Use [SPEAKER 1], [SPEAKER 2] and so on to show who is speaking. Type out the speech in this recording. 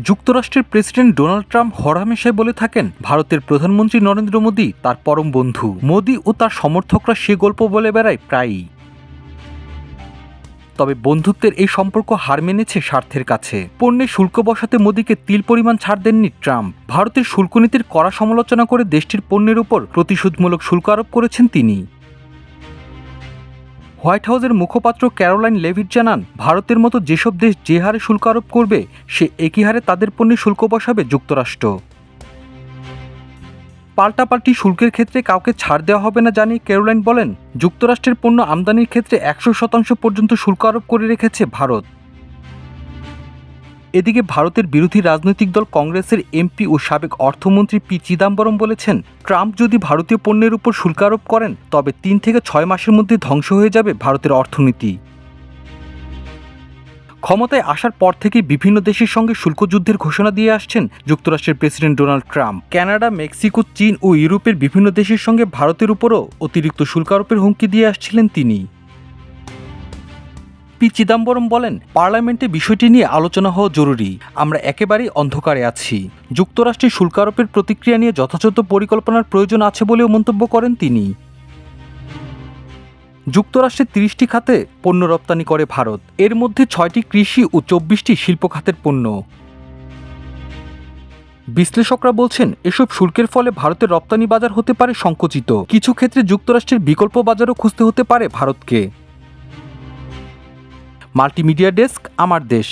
[SPEAKER 1] যুক্তরাষ্ট্রের president Donald Trump হরহামেশাই বলে থাকেন ভারতের প্রধানমন্ত্রী নরেন্দ্র মোদী তার পরম বন্ধু। মোদী ও তার সমর্থকরা সে গল্প বলে বেড়ায় প্রায়ই। তবে বন্ধুত্বের এই সম্পর্ক হার মেনেছে স্বার্থের কাছে। পণ্যে শুল্ক বসাতে মোদীকে তিল পরিমাণ ছাড় দেননি ট্রাম্প। ভারতের শুল্ক নীতির কড়া সমালোচনা করে দেশটির পণ্যের উপর প্রতিশোধমূলক শুল্ক আরোপ করেছেন তিনি। হোয়াইট হাউসের মুখপাত্র ক্যারোলাইন লেভিট জানান, ভারতের মতো যেসব দেশ যে হারে শুল্ক আরোপ করবে সে একই হারে তাদের পণ্যে শুল্ক বসাবে যুক্তরাষ্ট্র। পাল্টাপাল্টি শুল্কের ক্ষেত্রে কাউকে ছাড় দেওয়া হবে না জানিয়ে ক্যারোলাইন বলেন, যুক্তরাষ্ট্রের পণ্য আমদানির ক্ষেত্রে 100% পর্যন্ত শুল্ক আরোপ করে রেখেছে ভারত। এদিকে ভারতের বিরোধী রাজনৈতিক দল কংগ্রেসের এমপি ও সাবেক অর্থমন্ত্রী পি চিদাম্বরম বলেছেন, ট্রাম্প যদি ভারতীয় পণ্যের উপর শুল্ক আরোপ করেন তবে 3 থেকে 6 মাসের মধ্যে ধ্বংস হয়ে যাবে ভারতের অর্থনীতি। ক্ষমতায় আসার পর থেকেই বিভিন্ন দেশের সঙ্গে শুল্ক যুদ্ধের ঘোষণা দিয়ে আসছেন যুক্তরাষ্ট্রের president Donald Trump. Canada, Mexico, চীন ও ইউরোপের বিভিন্ন দেশের সঙ্গে ভারতের উপরও অতিরিক্ত শুল্ক আরোপের হুমকি দিয়ে আসছিলেন তিনি। পি চিদাম্বরম বলেন, পার্লামেন্টে বিষয়টি নিয়ে আলোচনা হওয়া জরুরি। আমরা একেবারেই অন্ধকারে আছি। যুক্তরাষ্ট্রের শুল্ক আরোপের প্রতিক্রিয়া নিয়ে যথাযথ পরিকল্পনার প্রয়োজন আছে বলেও মন্তব্য করেন তিনি। যুক্তরাষ্ট্রের 30টি খাতে পণ্য রপ্তানি করে ভারত। এর মধ্যে 6টি কৃষি ও 24টি শিল্প খাতের পণ্য। বিশ্লেষকরা বলছেন, এসব শুল্কের ফলে ভারতের রপ্তানি বাজার হতে পারে সংকুচিত। কিছু ক্ষেত্রে যুক্তরাষ্ট্রের বিকল্প বাজারও খুঁজতে হতে পারে ভারতকে। মাল্টিমিডিয়া ডেস্ক, আমার দেশ।